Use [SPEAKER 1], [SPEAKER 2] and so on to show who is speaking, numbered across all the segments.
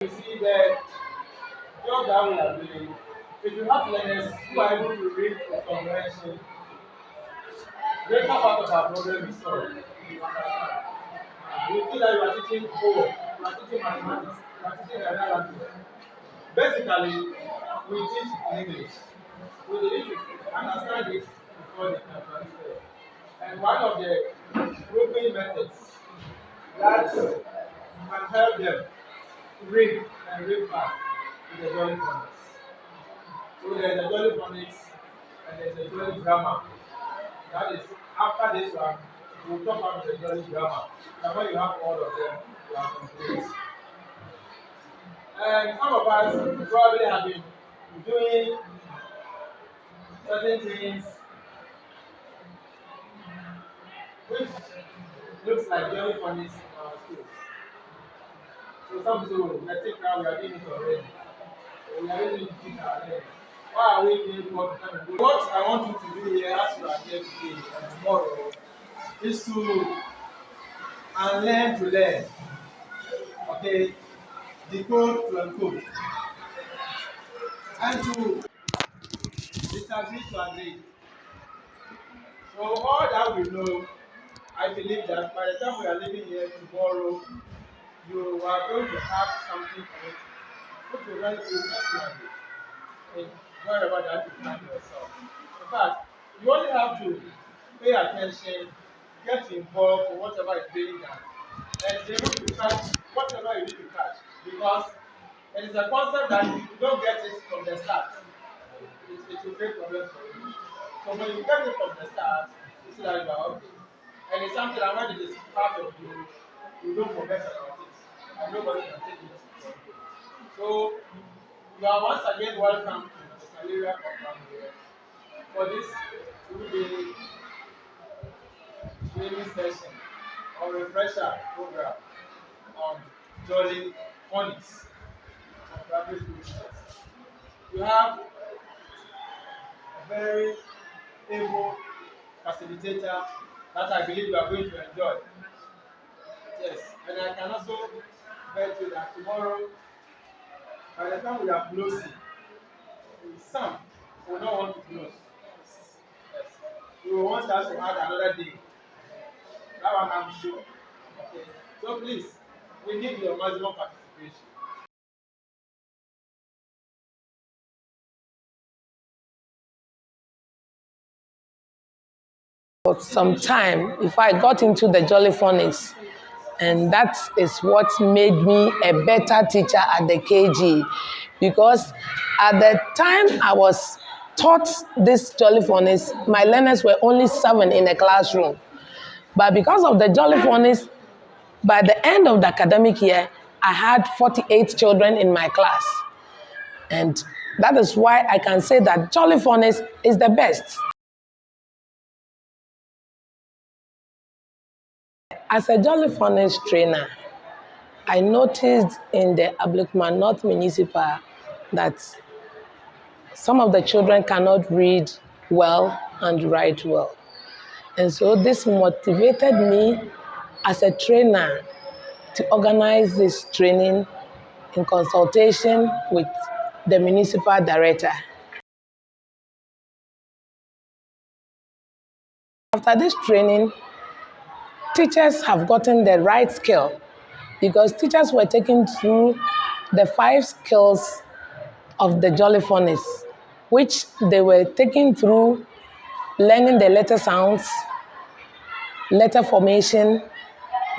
[SPEAKER 1] you see the job that we are doing, if you have learners who are able to read the comprehension, greater part of our problem is solved. You feel that you are teaching code, you are teaching mathematics, you are teaching another language. Basically, we teach in English. We need to understand it before they can transfer. And one of the grouping methods that can help them read and read fast is the Jolly Phonics. So there's a Jolly Phonics and there's a Jolly Grammar. That is, after this one, we'll talk about the Jolly Grammar. And when you have all of them, you are complete. And some of us probably have been doing certain things which looks like Jolly Phonics in our schools. So some people will think now we are doing it already. We are using it to teach our learning. Why are we doing what we can do? What I want you to do here as you are here today and tomorrow is to unlearn to learn. Okay? Decode to encode. And to disagree to agree. So all that we know, I believe that by the time we are leaving here tomorrow, you are going to have something from it, which will help you personally in wherever that you find yourself. In fact, you only have to pay attention, get involved in whatever is being done, and be able to catch whatever you need to catch. Because it is a concept that if you don't get it from the start, it will create problems for you. So when you get it from the start, you see that you are okay. And it's something that when it is part of you, you don't forget about it. And nobody can take it from you. So you are once again welcome to the Salaria program here for this 2-day training session or refresher program on Jolly Phonics for private school students. You have a very able facilitator that I believe you are going to enjoy. Yes, and I can also bet you that tomorrow, by the time we are closing, some will not want to close. Yes, we will want us to add another day. That one I'm sure. Okay, so please, we need your maximum participation.
[SPEAKER 2] For some time if I got into the Jolly Phonics, and that is what made me a better teacher at the KG, because at the time I was taught this Jolly Phonics, my learners were only 7 in the classroom. But because of the Jolly Phonics, by the end of the academic year, I had 48 children in my class. And that is why I can say that Jolly Phonics is the best. As a Jolly Phonics trainer, I noticed in the Ablikman North Municipal that some of the children cannot read well and write well. And so this motivated me as a trainer to organize this training in consultation with the municipal director. After this training, teachers have gotten the right skill, because teachers were taken through the 5 skills of the Jolly Phonics, which they were taken through learning the letter sounds, letter formation,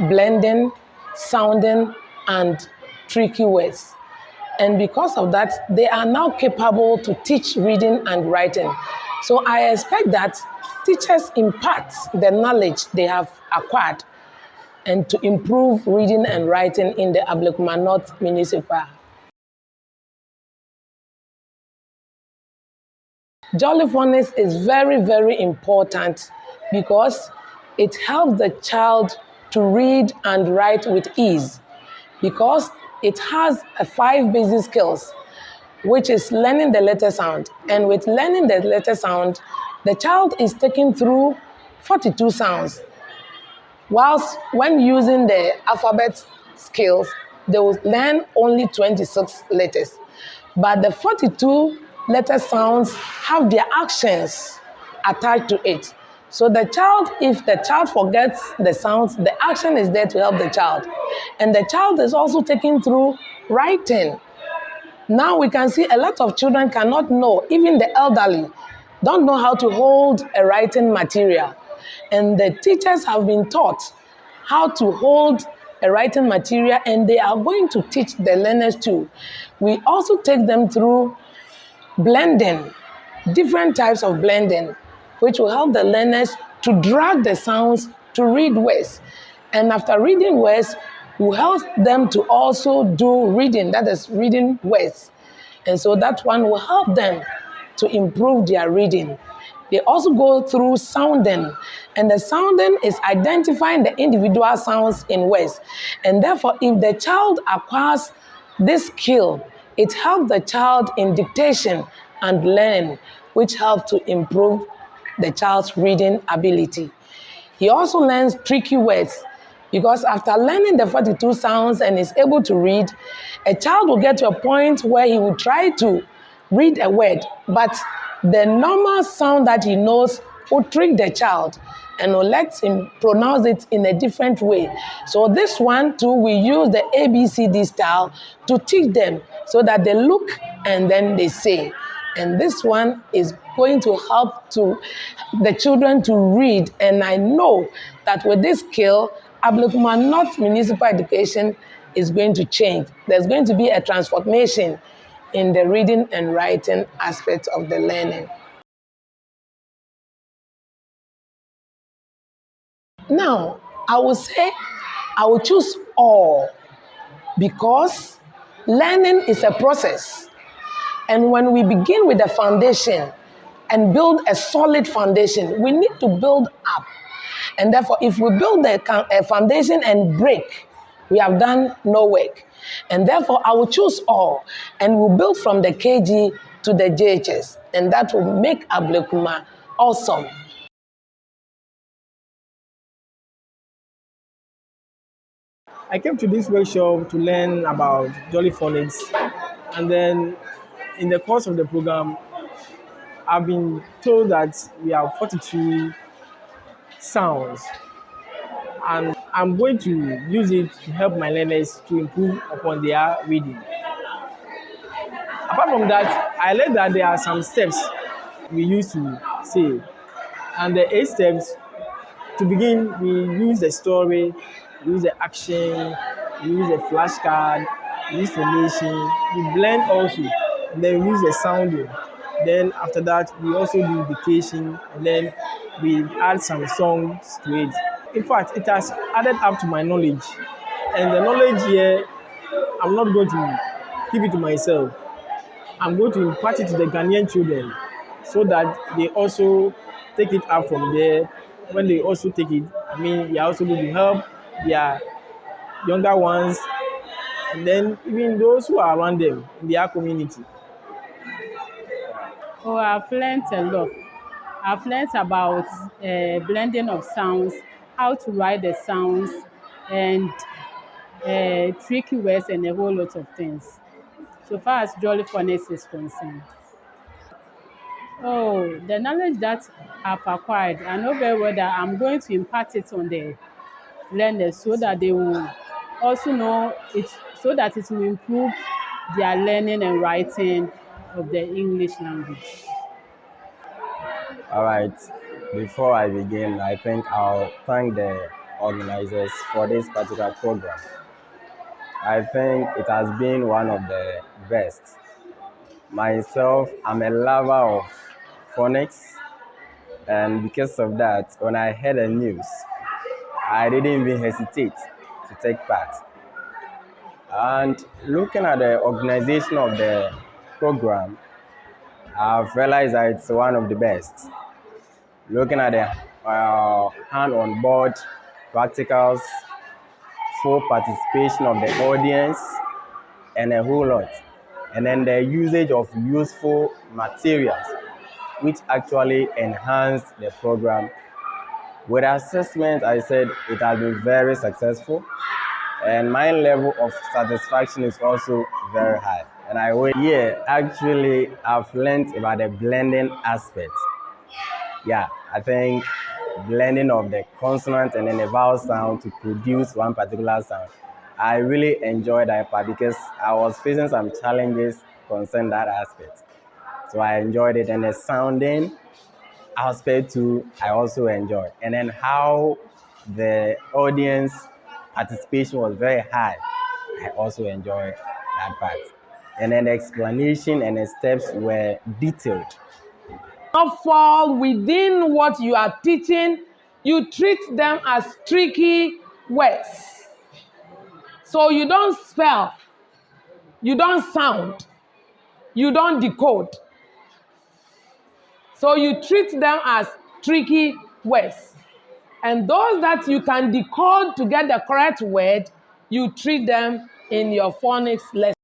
[SPEAKER 2] blending, sounding, and tricky words. And because of that, they are now capable to teach reading and writing. So I expect that teachers impart the knowledge they have acquired and to improve reading and writing in the Ablikman North Municipal. Jolly Phonics is very, very important because it helps the child to read and write with ease, because it has 5 basic skills, which is learning the letter sound. And with learning the letter sound, the child is taken through 42 sounds. Whilst when using the alphabet skills, they will learn only 26 letters. But the 42 letter sounds have their actions attached to it. So the child, if the child forgets the sounds, the action is there to help the child. And the child is also taken through writing. Now we can see a lot of children cannot know, even the elderly, don't know how to hold a writing material. And the teachers have been taught how to hold a writing material, and they are going to teach the learners too. We also take them through blending, different types of blending, which will help the learners to drag the sounds to read words. And after reading words, will help them to also do reading, that is reading words. And so that one will help them to improve their reading. They also go through sounding, and the sounding is identifying the individual sounds in words. And therefore, if the child acquires this skill, it helps the child in dictation and learning, which helps to improve the child's reading ability. He also learns tricky words, because after learning the 42 sounds and is able to read, a child will get to a point where he will try to read a word, but the normal sound that he knows will trick the child and will let him pronounce it in a different way. So this one too, we use the ABCD style to teach them so that they look and then they say. And this one is going to help to the children to read. And I know that with this skill, Ablekuma North Municipal Education is going to change. There's going to be a transformation in the reading and writing aspect of the learning. Now, I will say I will choose all, because learning is a process. And when we begin with the foundation and build a solid foundation, we need to build up. And therefore, if we build a foundation and break, we have done no work. And therefore, I will choose all, and we'll build from the KG to the JHS. And that will make Ablekuma awesome.
[SPEAKER 3] I came to this workshop to learn about Jolly Phonics, and then in the course of the program, I've been told that we have 42 sounds, and I'm going to use it to help my learners to improve upon their reading. Apart from that, I learned that there are some steps we use to say, and the 8 steps. To begin, we use the story, we use the action, we use the flashcard, we use formation, we blend also, and then we use the sounding. Then after that, we also do dictation, and then we add some songs to it. In fact, it has added up to my knowledge. And the knowledge here, I'm not going to keep it to myself. I'm going to impart it to the Ghanaian children so that they also take it up from there. When they also take it, they are also going to help their younger ones, and then even those who are around them in their community.
[SPEAKER 4] Oh, I've learned a lot. I've learned about blending of sounds, how to write the sounds, and tricky words, and a whole lot of things. So far as Jolly Phonics is concerned. Oh, the knowledge that I've acquired, I know very well that I'm going to impart it on the learners so that they will also know it, so that it will improve their learning and writing of the English language.
[SPEAKER 5] All right. Before I begin, I think I'll thank the organizers for this particular program. I think it has been one of the best. Myself, I'm a lover of phonics, and because of that, when I heard the news, I didn't even hesitate to take part. And looking at the organization of the program, I've realized that it's one of the best. Looking at the hand-on board practicals, full participation of the audience, and a whole lot. And then the usage of useful materials, which actually enhanced the program. With assessment, I said it has been very successful. And my level of satisfaction is also very high. And actually I've learned about the blending aspect. Yeah, I think blending of the consonant and then the vowel sound to produce one particular sound. I really enjoyed that part because I was facing some challenges concerning that aspect. So I enjoyed it, and the sounding aspect too, I also enjoyed. And then how the audience participation was very high, I also enjoyed that part. And then the explanation and the steps were detailed.
[SPEAKER 2] Not fall within what you are teaching, you treat them as tricky words. So you don't spell, you don't sound, you don't decode. So you treat them as tricky words. And those that you can decode to get the correct word, you treat them in your phonics lesson.